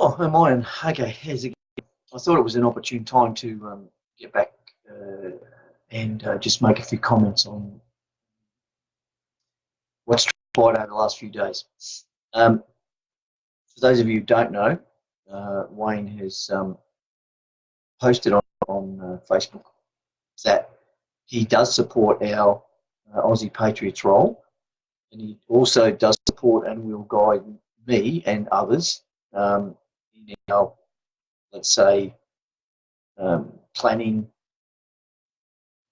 Oh, am I on? Okay, here's again. I thought it was an opportune time to get back and just make a few comments on what's transpired over the last few days. For those of you who don't know, Wayne has posted on Facebook that he does support our Aussie Patriots role, and he also does support and will guide me and others in our, let's say, planning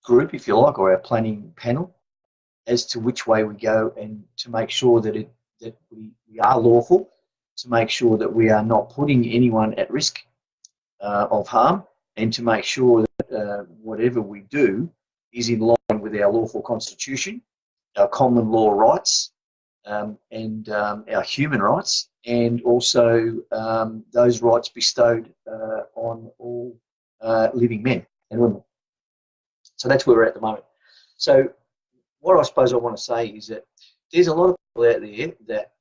group, if you like, or our planning panel, as to which way we go, and to make sure that we are lawful, to make sure that we are not putting anyone at risk of harm, and to make sure that whatever we do is in line with our lawful constitution, our common law rights, and our human rights, and also those rights bestowed on all living men and women. So that's where we're at the moment. So what I suppose I want to say is that there's a lot of people out there that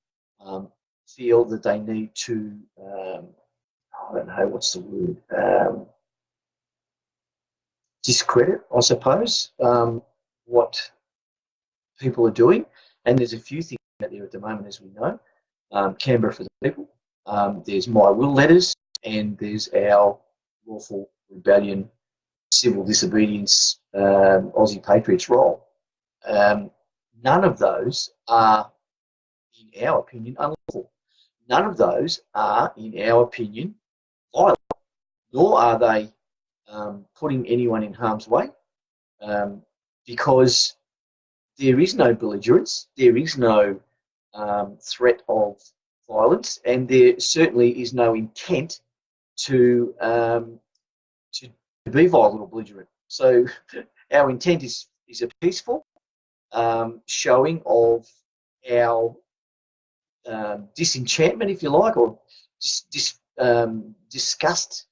feel that they need to, I don't know, what's the word, discredit, I suppose, what people are doing. And there's a few things out there at the moment, as we know. Canberra for the People, there's My Will letters, and there's our Lawful Rebellion, Civil Disobedience, Aussie Patriots roll. None of those are, in our opinion, unlawful. None of those are, in our opinion, violent, nor are they putting anyone in harm's way, because there is no belligerence, there is no threat of violence, and there certainly is no intent to be violent or belligerent. So our intent is a peaceful showing of our disenchantment, if you like, or disgust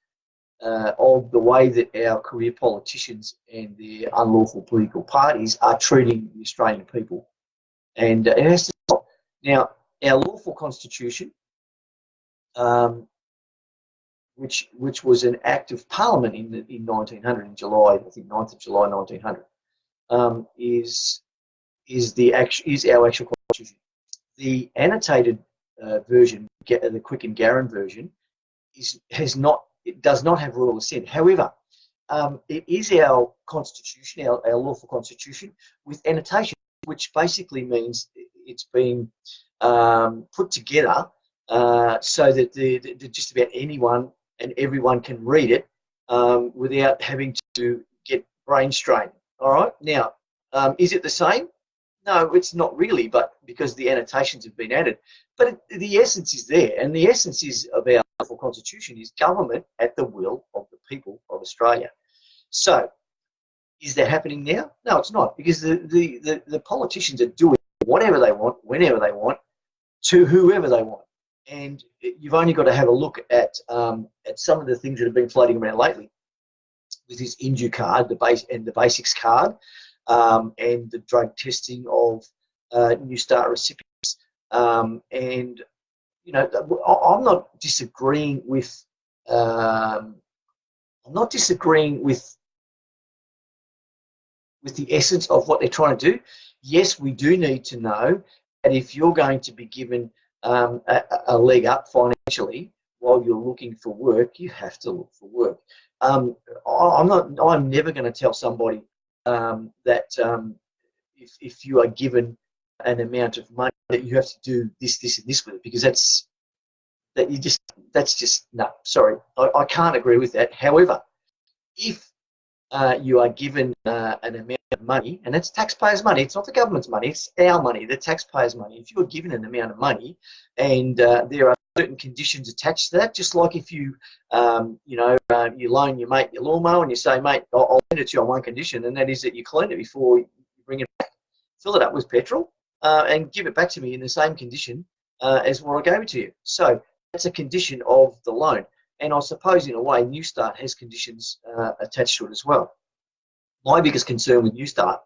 of the way that our career politicians and their unlawful political parties are treating the Australian people. And it has to stop. Now, our lawful constitution, which was an act of Parliament in 1900, in July, I think 9th of July 1900, is our actual constitution. The annotated version, the Quick and Garran version, it does not have royal assent. However, it is our constitution, our lawful constitution, with annotation, which basically means it's been put together so that just about anyone and everyone can read it without having to get brain strain. All right. Now, is it the same? No, it's not really, but because the annotations have been added. But the essence is there, and the essence is of our lawful constitution is government at the will of the people of Australia. So, is that happening now? No, it's not, because the politicians are doing whatever they want, whenever they want, to whoever they want. And you've only got to have a look at some of the things that have been floating around lately, with this Inju card, the basics card, and the drug testing of New Start recipients. And you know, I'm not disagreeing with the essence of what they're trying to do. Yes, we do need to know that if you're going to be given a leg up financially while you're looking for work, you have to look for work. I'm never going to tell somebody that if you are given an amount of money that you have to do this, this, and this with it, because that's just no. Sorry, I can't agree with that. However, if you are given an amount of money, and it's taxpayers' money, it's not the government's money, it's our money, the taxpayers' money. If you are given an amount of money, and there are certain conditions attached to that, just like if you loan your mate your lawnmower and you say, mate, I'll lend it to you on one condition, and that is that you clean it before you bring it back, fill it up with petrol, and give it back to me in the same condition as what I gave it to you. So that's a condition of the loan. And I suppose, in a way, New Start has conditions attached to it as well. My biggest concern with New Start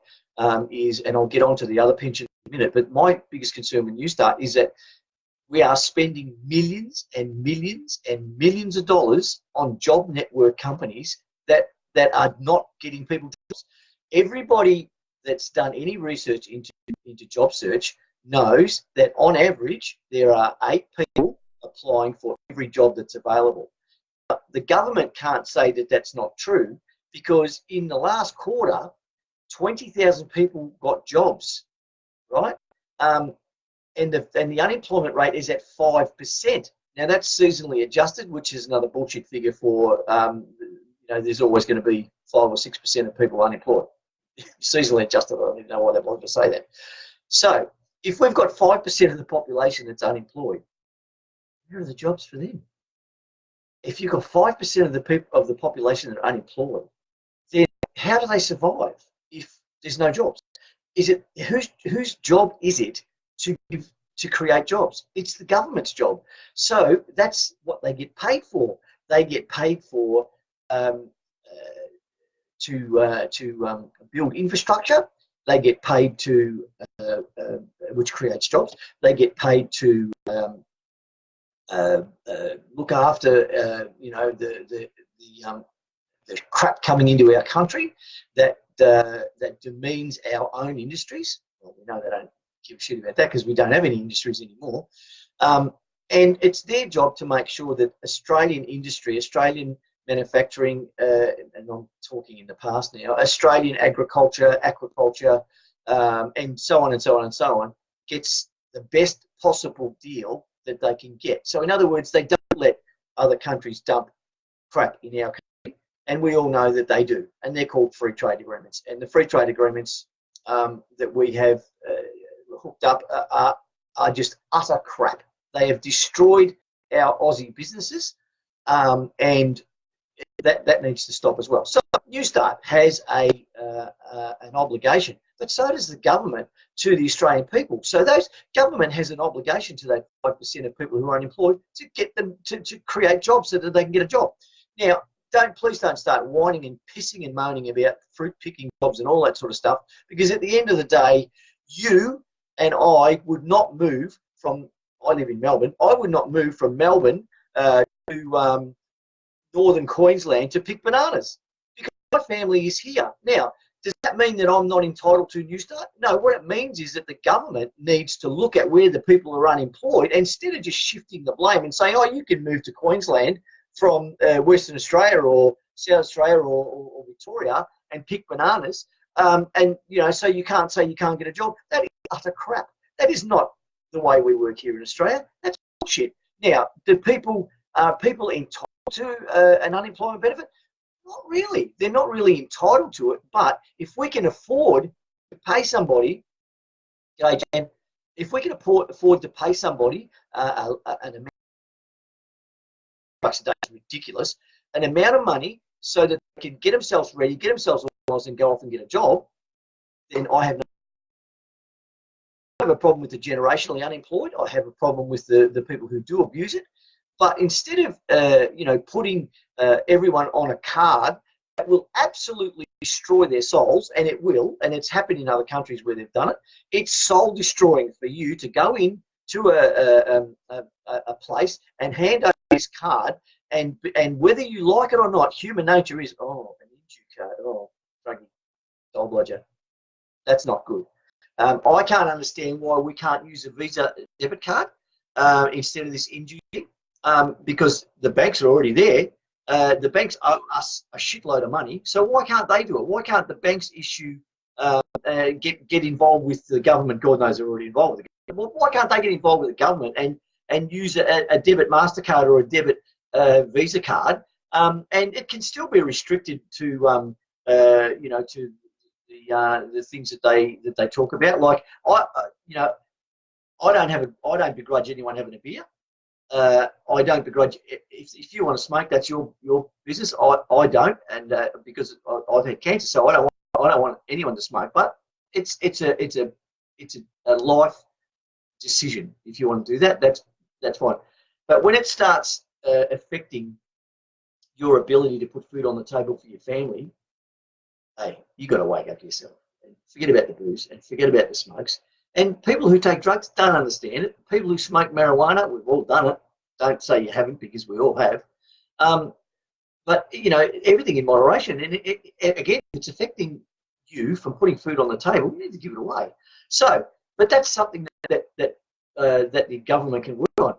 is, and I'll get on to the other pension in a minute, but my biggest concern with New Start is that we are spending millions and millions and millions of dollars on job network companies that are not getting people jobs. Everybody that's done any research into job search knows that on average there are 8 people applying for every job that's available. But the government can't say that that's not true, because in the last quarter, 20,000 people got jobs, right? And the unemployment rate is at 5%. Now that's seasonally adjusted, which is another bullshit figure for, there's always going to be 5 or 6% of people unemployed. Seasonally adjusted, I don't even know why they wanted to say that. So if we've got 5% of the population that's unemployed, where are the jobs for them? If you've got 5% of the population that are unemployed, then how do they survive if there's no jobs? Is it whose job is it to create jobs? It's the government's job. So that's what they get paid for. They get paid for to build infrastructure. They get paid to which creates jobs. They get paid to look after the crap coming into our country that demeans our own industries. Well, we know they don't give a shit about that because we don't have any industries anymore. And it's their job to make sure that Australian industry, Australian manufacturing, and I'm talking in the past now, Australian agriculture, aquaculture, and so on and so on and so on, gets the best possible deal that they can get. So in other words, they don't let other countries dump crap in our country, and we all know that they do, and they're called free trade agreements. And the free trade agreements that we have hooked up are just utter crap. They have destroyed our Aussie businesses, and that needs to stop as well. So Newstart has an obligation, but so does the government to the Australian people. So those government has an obligation to that 5% of people who are unemployed to get them to create jobs so that they can get a job. Now, please don't start whining and pissing and moaning about fruit picking jobs and all that sort of stuff, because at the end of the day, you and I would not move from, I live in Melbourne, I would not move from Melbourne to northern Queensland to pick bananas, because my family is here. Now, does that mean that I'm not entitled to Newstart? No, what it means is that the government needs to look at where the people are unemployed, instead of just shifting the blame and saying, oh, you can move to Queensland from Western Australia or South Australia or Victoria and pick bananas, and so you can't say you can't get a job. That is utter crap. That is not the way we work here in Australia. That's bullshit. Now, do people entitled to an unemployment benefit? Not really. They're not really entitled to it. But if we can afford to pay somebody, Jan, if we can afford to pay somebody an amount bucks a day is ridiculous, an amount of money so that they can get themselves ready, get themselves organised, and go off and get a job, then I have a problem with the generationally unemployed. I have a problem with the people who do abuse it. But instead of putting everyone on a card that will absolutely destroy their souls, and it will, and it's happened in other countries where they've done it, it's soul destroying for you to go in to a place and hand over this card, and whether you like it or not, human nature is, oh, an injury card, oh, druggy, I'll blood you. That's not good. I can't understand why we can't use a Visa debit card instead of this injury thing. Because the banks are already there. The banks owe us a shitload of money. So why can't they do it? Why can't the banks issue, get involved with the government? God knows they're already involved with the government. Well, why can't they get involved with the government and use a debit MasterCard or a debit Visa card? And it can still be restricted to, to the things that they talk about. Like I don't begrudge anyone having a beer. I don't begrudge. If you want to smoke, that's your business. I don't, and because I've had cancer, so I don't want anyone to smoke. But it's a life decision. If you want to do that, that's fine. But when it starts affecting your ability to put food on the table for your family, hey, you got to wake up yourself and forget about the booze and forget about the smokes And people who take drugs don't understand it. People who smoke marijuana, we've all done it. Don't say you haven't, because we all have. But, you know, everything in moderation. And again, it's affecting you from putting food on the table. You need to give it away. So, but that's something that the government can work on.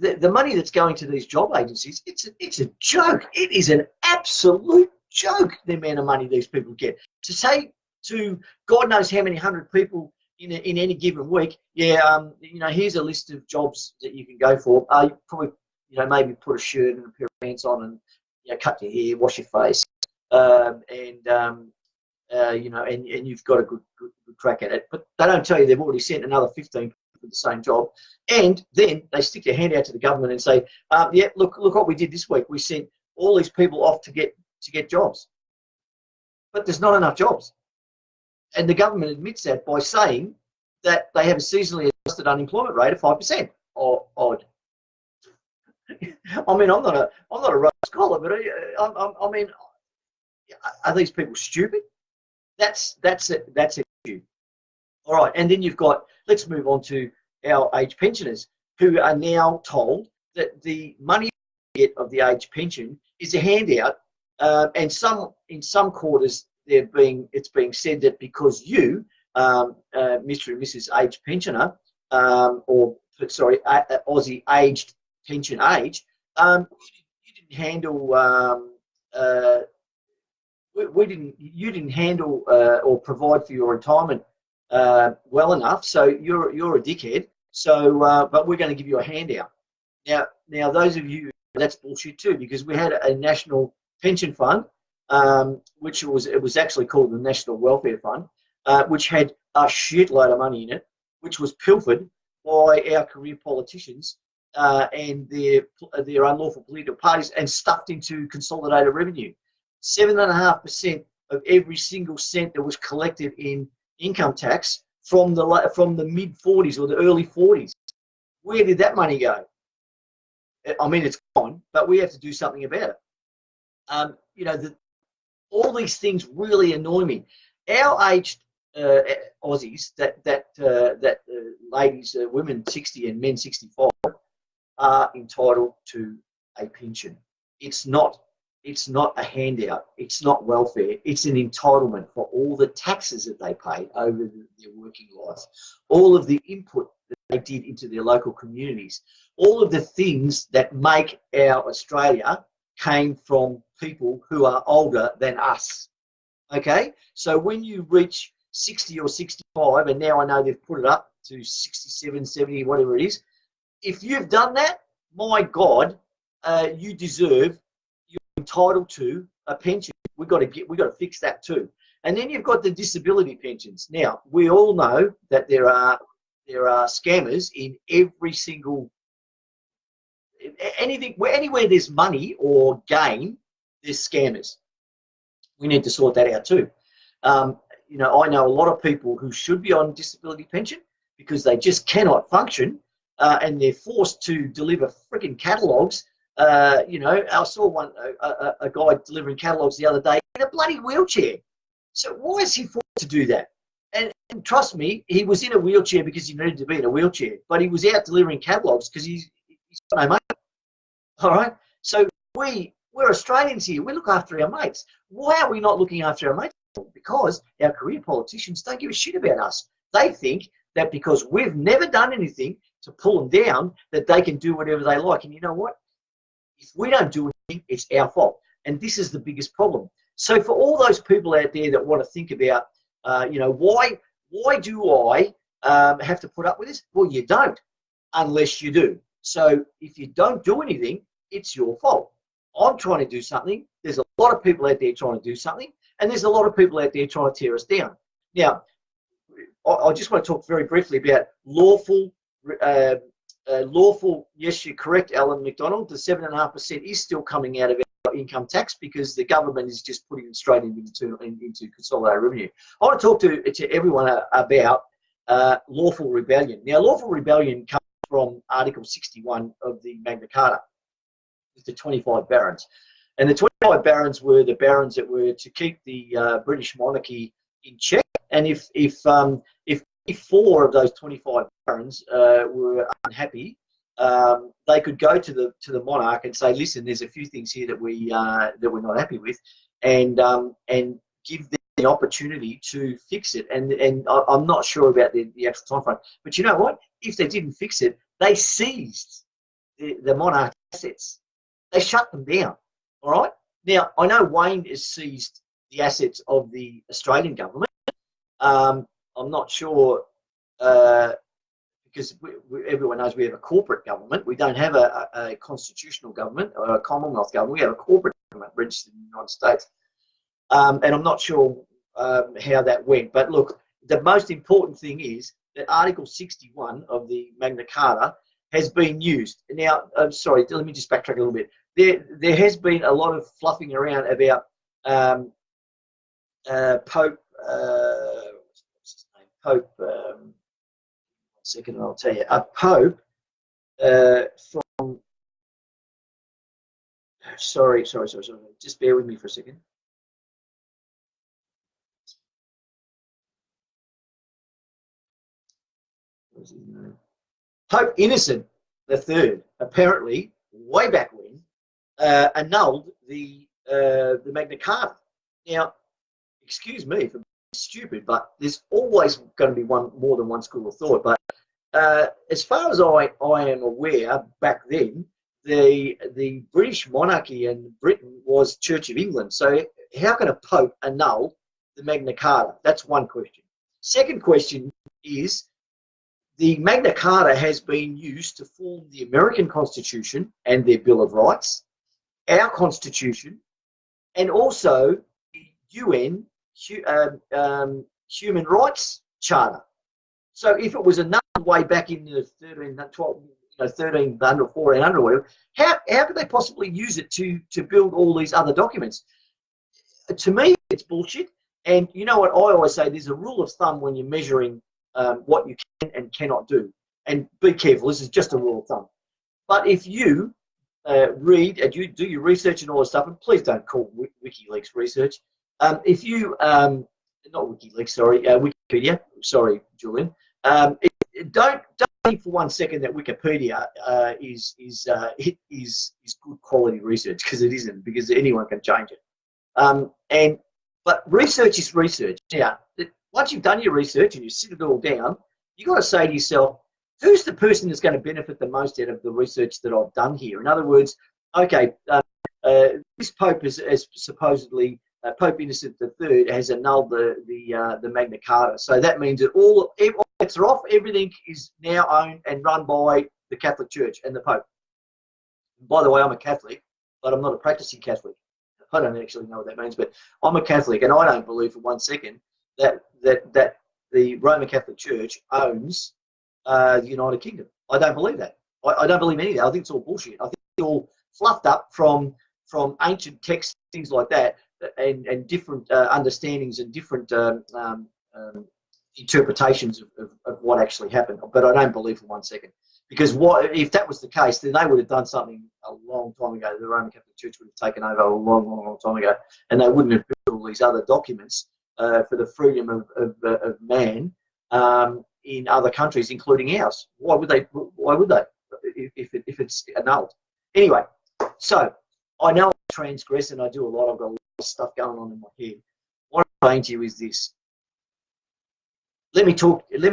The money that's going to these job agencies, it's a joke. It is an absolute joke, the amount of money these people get. To say to God knows how many hundred people in any given week, yeah, you know, here's a list of jobs that you can go for. You probably, you know, maybe put a shirt and a pair of pants on, and, you know, cut your hair, wash your face, you know, and you've got a good crack at it. But they don't tell you they've already sent another 15 for the same job, and then they stick their hand out to the government and say, yeah, look what we did this week. We sent all these people off to get jobs, but there's not enough jobs. And the government admits that by saying that they have a seasonally adjusted unemployment rate of 5%. Or odd. I mean, I'm not a Rose scholar, but I mean, are these people stupid? That's an issue. All right, and then you've got, let's move on to our age pensioners, who are now told that the money they get of the age pension is a handout, and in some quarters it's being said that because you, Mr. and Mrs. age pensioner, Aussie aged pension age, you didn't handle you didn't handle or provide for your retirement well enough, so you're a dickhead. So, but we're going to give you a handout. Now, those of you, that's bullshit too, because we had a national pension fund, which was actually called the National Welfare Fund, which had a shitload of money in it, which was pilfered by our career politicians and their unlawful political parties, and stuffed into consolidated revenue. 7.5% of every single cent that was collected in income tax from the mid 40s or the early 40s. Where did that money go? I mean, it's gone, but we have to do something about it. You know, all these things really annoy me. Our aged Aussies, that ladies, women 60 and men 65, are entitled to a pension. It's not a handout. It's not welfare. It's an entitlement for all the taxes that they pay over their working life, all of the input that they did into their local communities, all of the things that make our Australia came from people who are older than us. Okay? So when you reach 60 or 65, and now I know they've put it up to 67, 70, whatever it is, if you've done that, my God, you deserve, you're entitled to a pension. We've got to fix that too. And then you've got the disability pensions. Now, we all know that there are scammers in every single, anywhere there's money or gain, there's scammers. We need to sort that out too. You know, I know a lot of people who should be on disability pension because they just cannot function, and they're forced to deliver freaking catalogues. You know, I saw a guy delivering catalogues the other day in a bloody wheelchair. So why is he forced to do that? And trust me, he was in a wheelchair because he needed to be in a wheelchair, but he was out delivering catalogues because he's got no money. All right. So we're Australians here. We look after our mates. Why are we not looking after our mates? Because our career politicians don't give a shit about us. They think that because we've never done anything to pull them down, that they can do whatever they like. And you know what? If we don't do anything, it's our fault. And this is the biggest problem. So for all those people out there that want to think about, you know, why do I have to put up with this? Well, you don't, unless you do. So if you don't do anything, it's your fault. I'm trying to do something. There's a lot of people out there trying to do something, and there's a lot of people out there trying to tear us down. Now, I just want to talk very briefly about lawful. Yes, you're correct, Alan McDonald. The 7.5% is still coming out of our income tax because the government is just putting it straight into consolidated revenue. I want to talk to everyone about lawful rebellion. Now, lawful rebellion comes from Article 61 of the Magna Carta, with the 25 barons. And the 25 barons were the barons that were to keep the British monarchy in check. And if 4 of those 25 barons were unhappy, they could go to the monarch and say, "Listen, there's a few things here that we're not happy with," and give them the opportunity to fix it. And I'm not sure about the actual time frame, but you know what? If they didn't fix it, they seized the monarch assets. They shut them down. All right. Now I know Wayne has seized the assets of the Australian government. I'm not sure. Because everyone knows we have a corporate government. We don't have a constitutional government or a Commonwealth government. We have a corporate government registered in the United States. And I'm not sure how that went. But look, the most important thing is that Article 61 of the Magna Carta has been used. Now, I'm sorry, let me just backtrack a little bit. There has been a lot of fluffing around about Pope, what's his name? Pope, second and I'll tell you. A Pope from, sorry, just bear with me for a second. What's his name? Pope Innocent III, apparently, way back when, annulled the Magna Carta. Now, excuse me for being stupid, but there's always going to be more than one school of thought. But as far as I am aware, back then, the British monarchy in Britain was Church of England. So how can a Pope annul the Magna Carta? That's one question. Second question is, the Magna Carta has been used to form the American Constitution and their Bill of Rights, our Constitution, and also the UN Human Rights Charter. So if it was another way back in the 1300 or 1400 or whatever, how could they possibly use it to build all these other documents? To me, it's bullshit. And you know what I always say, there's a rule of thumb when you're measuring what you can and cannot do. And be careful, this is just a rule of thumb. But if you read and you do your research and all this stuff, and please don't call WikiLeaks research. If you, not WikiLeaks, sorry, Wikipedia, sorry, Julian, don't think for 1 second that Wikipedia is good quality research, because it isn't, because anyone can change it. But research is research. Now, once you've done your research and you sit it all down, you've got to say to yourself, who's the person that's going to benefit the most out of the research that I've done here? In other words, okay, this Pope is supposedly, Pope Innocent III has annulled the Magna Carta. So that means that all bets are off. Everything is now owned and run by the Catholic Church and the Pope. By the way, I'm a Catholic, but I'm not a practicing Catholic. I don't actually know what that means, but I'm a Catholic, and I don't believe for 1 second that the Roman Catholic Church owns the United Kingdom. I don't believe that. I don't believe any of that. I think it's all bullshit. I think it's all fluffed up from ancient texts, things like that, and different understandings and different interpretations of what actually happened. But I don't believe for 1 second. Because if that was the case, then they would have done something a long time ago. The Roman Catholic Church would have taken over a long time ago, and they wouldn't have built all these other documents for the freedom of man in other countries, including ours. Why would they? If it's annulled? Anyway, so I know I transgress and I do a lot. I've got a lot of stuff going on in my head. What I'm saying to you is this. Let me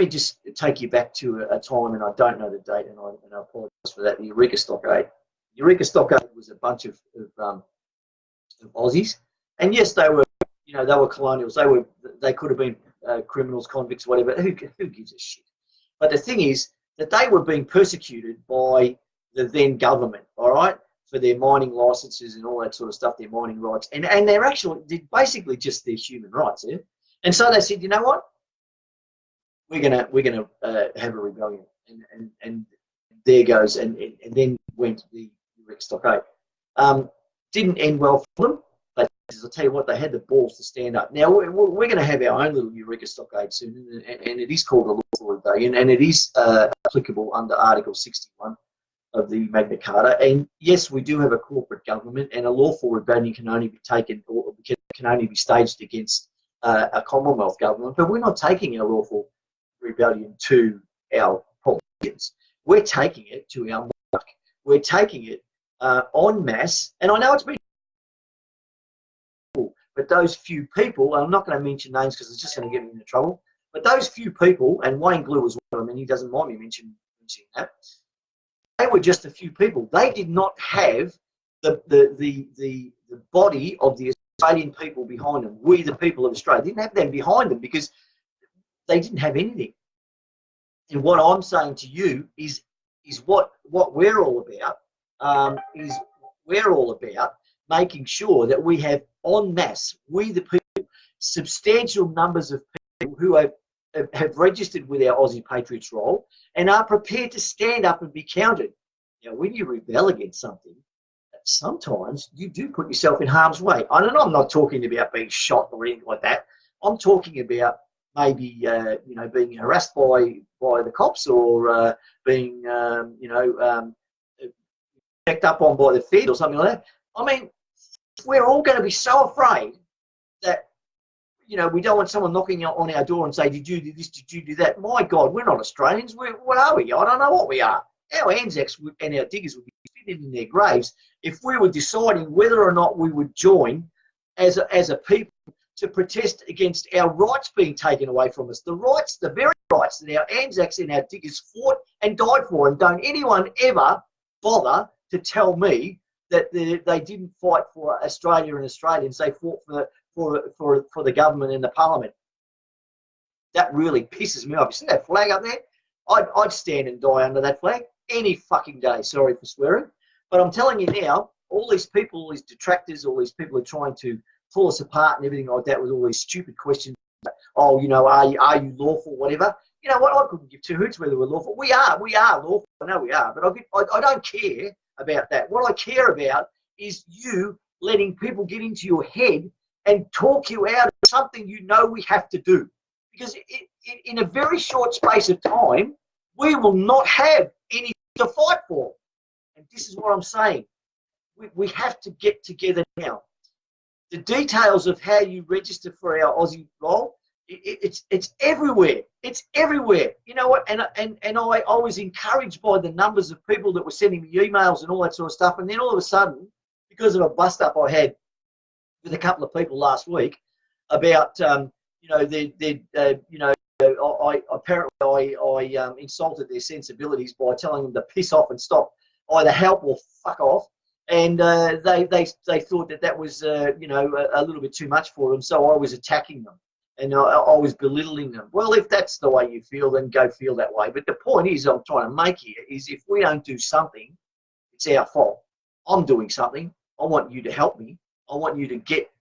just take you back to a time, and I don't know the date, and I apologise for that. The Eureka Stockade. Eureka Stockade was a bunch of Aussies, and yes, they were colonials. They could have been criminals, convicts, whatever. Who gives a shit? But the thing is that they were being persecuted by the then government, all right, for their mining licenses and all that sort of stuff, their mining rights, and they're actually basically just their human rights, yeah. And so they said, you know what? We're gonna have a rebellion, and there goes, and then went the Eureka Stockade. Didn't end well for them, but I'll tell you what, they had the balls to stand up. Now we're going to have our own little Eureka Stockade soon, and it is called the Lawful Rebellion, and it is applicable under Article 61 of the Magna Carta. And yes, we do have a corporate government, and a lawful rebellion can only be taken, or can only be staged against a Commonwealth government. But we're not taking our lawful rebellion to our politicians. We're taking it to our monarch. We're taking it en masse. And I know it's been, but those few people, and I'm not going to mention names because it's just going to get me into trouble, but those few people, and Wayne Glue was one of them, and he doesn't mind me mentioning that, they were just a few people. They did not have the body of the Australian people behind them. We, the people of Australia, didn't have them behind them because they didn't have anything. And what I'm saying to you is what we're all about, is we're all about making sure that we have en masse, we the people, substantial numbers of people who have registered with our Aussie Patriots roll and are prepared to stand up and be counted. Now, when you rebel against something, sometimes you do put yourself in harm's way. I don't know, I'm not talking about being shot or anything like that. I'm talking about maybe being harassed by the cops or being checked up on by the Fed or something like that. I mean, we're all going to be so afraid that we don't want someone knocking on our door and say, did you do this, did you do that? My God, we're not Australians. What are we? I don't know what we are. Our Anzacs and our diggers would be spitting in their graves if we were deciding whether or not we would join as a people to protest against our rights being taken away from us. The very rights that our Anzacs and our diggers fought and died for. And don't anyone ever bother to tell me that they didn't fight for Australia and Australians. They fought for the government and the parliament. That really pisses me off. You see that flag up there? I'd stand and die under that flag any fucking day. Sorry for swearing. But I'm telling you now, all these people, all these detractors, all these people are trying to pull us apart and everything like that with all these stupid questions. Oh, are you lawful, whatever. You know what? I couldn't give two hoots whether we're lawful. We are lawful. I know we are. But I don't care about that. What I care about is you letting people get into your head and talk you out of something we have to do. Because in a very short space of time, we will not have anything to fight for. And this is what I'm saying. We have to get together now. The details of how you register for our Aussie roll, it's everywhere. It's everywhere. You know what? And I was encouraged by the numbers of people that were sending me emails and all that sort of stuff. And then all of a sudden, because of a bust up I had with a couple of people last week about I insulted their sensibilities by telling them to piss off and stop, either help or fuck off. And they thought that was a little bit too much for them, so I was attacking them and I was belittling them. Well, if that's the way you feel, then go feel that way. But the point is, I'm trying to make here is if we don't do something, it's our fault. I'm doing something. I want you to help me. I want you to get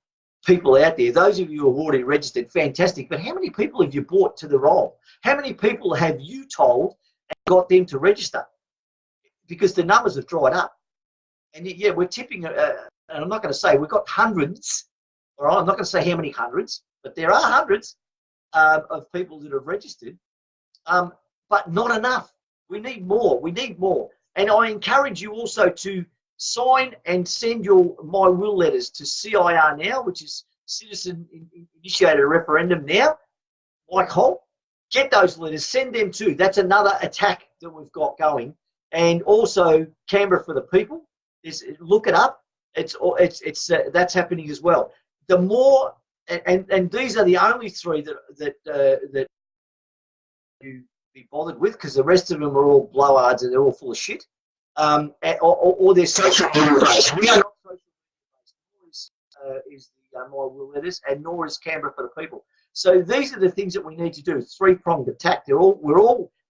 people out there. Those of you who have already registered, fantastic. But how many people have you brought to the roll? How many people have you told and got them to register? Because the numbers have dried up. And yeah, we're tipping, and I'm not going to say we've got hundreds, all right? I'm not going to say how many hundreds, but there are hundreds of people that have registered, but not enough. We need more. We need more. And I encourage you also to sign and send your My Will letters to CIR now, which is Citizen Initiated Referendum now. Mike Holt, get those letters, send them too. That's another attack that we've got going. And also Canberra for the People. Look it up. It's that's happening as well. The more and these are the only three that you be bothered with, because the rest of them are all blowhards and they're all full of shit. Or they're social media based. We are not social media based. Nor is the My Will letters, and nor is Canberra for the People. So these are the things that we need to do. Three-pronged attack.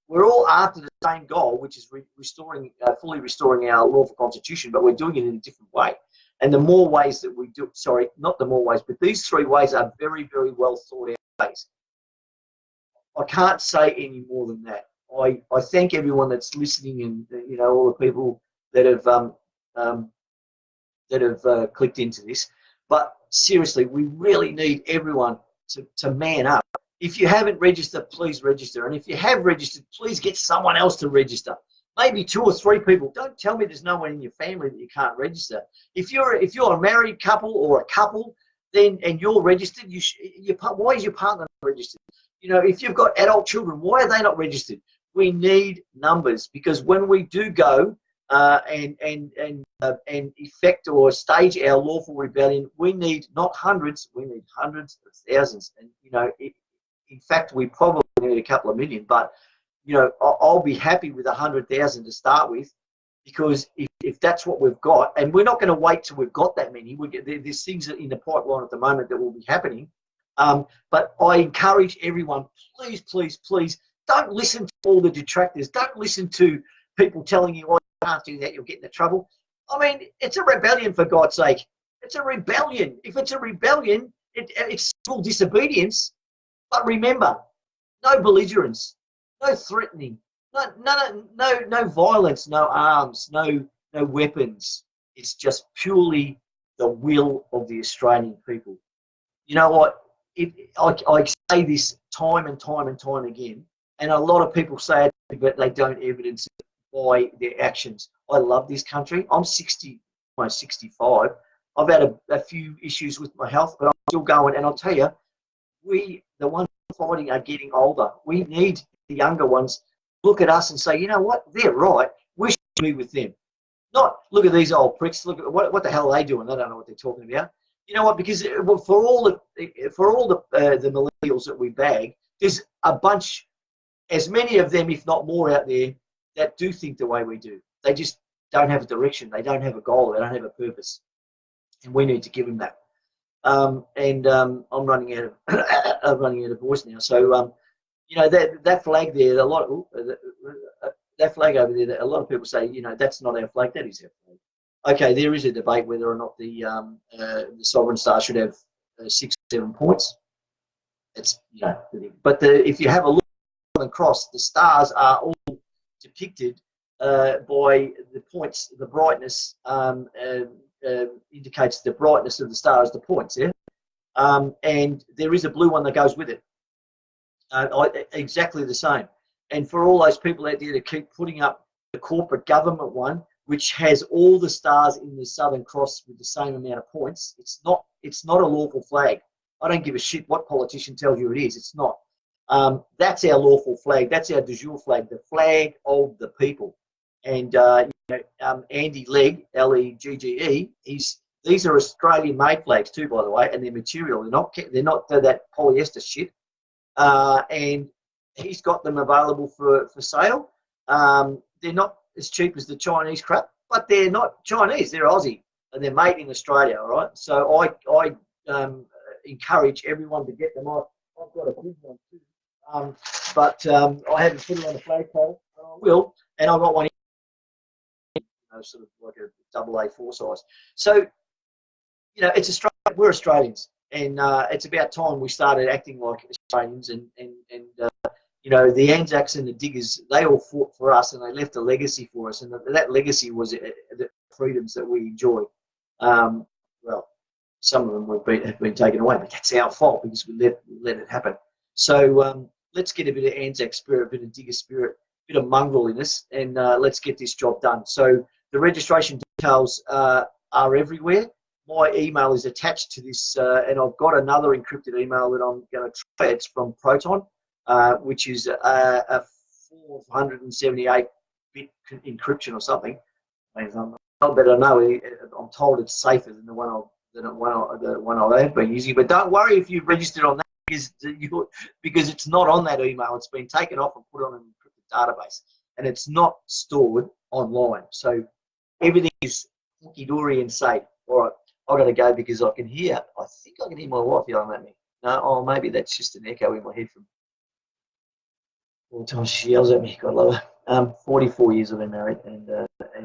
We're all after the same goal, which is fully restoring our lawful constitution, but we're doing it in a different way. And the more ways that we do, sorry, not the more ways, but these three ways are very, very well thought out ways. I can't say any more than that. I thank everyone that's listening, and all the people that have clicked into this. But seriously, we really need everyone to man up. If you haven't registered, please register. And if you have registered, please get someone else to register. Maybe 2 or 3 people. Don't tell me there's no one in your family that you can't register. If you're a married couple or a couple, then and you're registered, why is your partner not registered? You know, if you've got adult children, why are they not registered? We need numbers, because when we do go and effect or stage our lawful rebellion, we need not hundreds, we need hundreds of thousands. And you know, in fact, we probably need a couple of million. But you know, I'll be happy with 100,000 to start with, because if that's what we've got, and we're not going to wait till we've got that many. There's things in the pipeline at the moment that will be happening. But I encourage everyone, please, please, please, don't listen to all the detractors. Don't listen to people telling you, oh, you can't do that, you'll get into trouble. I mean, it's a rebellion, for God's sake. It's a rebellion. If it's a rebellion, it's civil disobedience. But remember, no belligerence, no threatening, no violence, no arms, no weapons. It's just purely the will of the Australian people. You know what? I say this time and time and time again, and a lot of people say it, but they don't evidence it by their actions. I love this country. I'm 60, almost 65. I've had a few issues with my health, but I'm still going. And I'll tell you, the ones fighting, are getting older. We need the younger ones look at us and say, you know what? They're right. We should be with them. Not look at these old pricks. Look at what the hell are they doing? They don't know what they're talking about. You know what? Because for all the millennials that we bag, there's a bunch, as many of them, if not more, out there that do think the way we do. They just don't have a direction. They don't have a goal. They don't have a purpose, and we need to give them that. I'm running out of voice now. So you know, that flag there, that flag over there, a lot of people say, you know, that's not our flag. That is our flag. Okay, there is a debate whether or not the Sovereign Star should have 6 or 7 points. It's, you know, but if you have a look at the cross, the stars are all depicted by the points. The brightness indicates the brightness of the star as the points. Yeah, and there is a blue one that goes with it. Exactly the same. And for all those people out there that keep putting up the corporate government one, which has all the stars in the Southern Cross with the same amount of points, it's not a lawful flag. I don't give a shit what politician tells you it is. It's not. That's our lawful flag. That's our de jure flag, the flag of the people. And Andy Legge, Legge, these are Australian-made flags too, by the way, and they're material. They're not that polyester shit. And he's got them available for sale. They're not as cheap as the Chinese crap, but they're not Chinese. They're Aussie, and they're made in Australia. All right. So I encourage everyone to get them. I've got a big one too, but I haven't put it on the flagpole. I will, and I've got one, sort of like a AA4 size. So you know, it's Australia. We're Australians, and it's about time we started acting like Australians. And you know, the Anzacs and the Diggers, they all fought for us, and they left a legacy for us, and that legacy was the freedoms that we enjoy. Well, some of them have been taken away, but that's our fault because we let it happen. So let's get a bit of Anzac spirit, a bit of Digger spirit, a bit of mongrel in us, and let's get this job done. So the registration details are everywhere. My email is attached to this, and I've got another encrypted email that I'm going to try. It's from Proton, which is a 478-bit encryption or something. I better know. I'm told it's safer than the one I have been using. But don't worry if you've registered on that, because it's not on that email. It's been taken off and put on an encrypted database, and it's not stored online. So everything is hunky-dory and safe. All right. I've got to go because I think I can hear my wife yelling at me. No, maybe that's just an echo in my head from all the time she yells at me. God love her. 44 years I've been married, and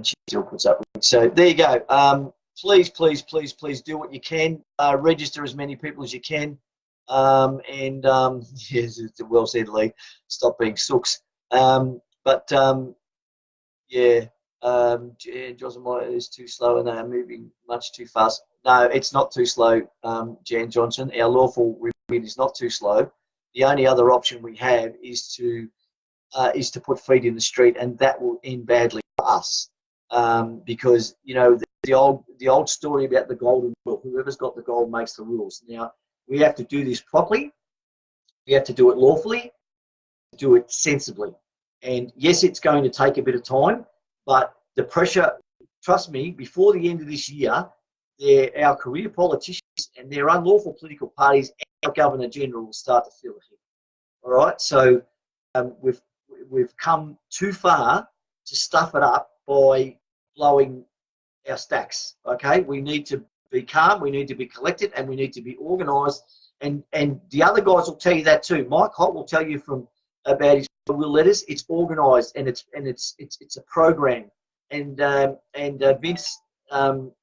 she still puts up with me. So there you go. Please, please, please, please do what you can. Register as many people as you can. Yes, it's well said, Lee. Stop being sooks. Yeah. Johnson is too slow and they are moving much too fast. No, it's not too slow, Jan Johnson. Our lawful rebellion is not too slow. The only other option we have is to put feet in the street, and that will end badly for us, because you know the old story about the golden rule. Whoever's got the gold makes the rules. Now we have to do this properly. We have to do it lawfully, do it sensibly. And yes, it's going to take a bit of time, but the pressure, trust me, before the end of this year, our career politicians and their unlawful political parties and our Governor General will start to feel the heat. All right, so we've come too far to stuff it up by blowing our stacks. Okay, we need to be calm, we need to be collected, and we need to be organised. And the other guys will tell you that too. Mike Holt will tell you about his will letters. It's organised and it's a program. And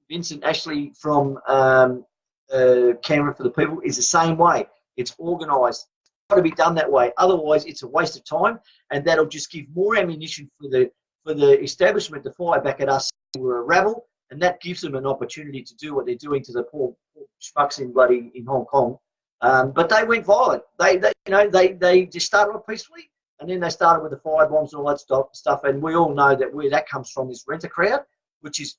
Vincent Ashley from Canberra for the People is the same way. It's organised. It's got to be done that way. Otherwise, it's a waste of time, and that'll just give more ammunition for the establishment to fire back at us. We're a rabble, and that gives them an opportunity to do what they're doing to the poor schmucks in Hong Kong. But they went violent. They just started off peacefully, and then they started with the fire bombs and all that stuff. And we all know that where that comes from is rent a crowd, which is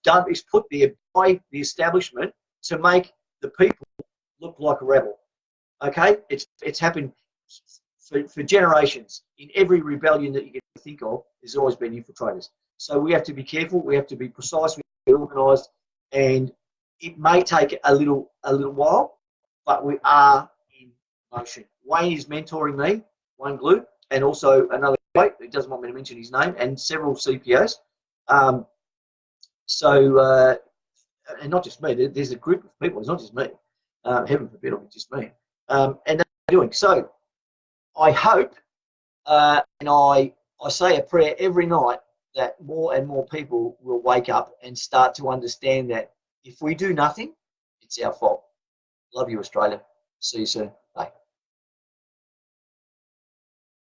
put there by the establishment to make the people look like a rebel. Okay, it's happened for generations. In every rebellion that you can think of, there's always been infiltrators. So we have to be careful. We have to be precise. We have to be organised, and it may take a little while, but we are in motion. Wayne is mentoring me, Wayne Glue, and also another guy who doesn't want me to mention his name, and several CPOs. And not just me. There's a group of people. It's not just me. Heaven forbid it'll be just me. And that's what they're doing. So I hope, and I say a prayer every night that more and more people will wake up and start to understand that if we do nothing, it's our fault. Love you, Australia. See you soon.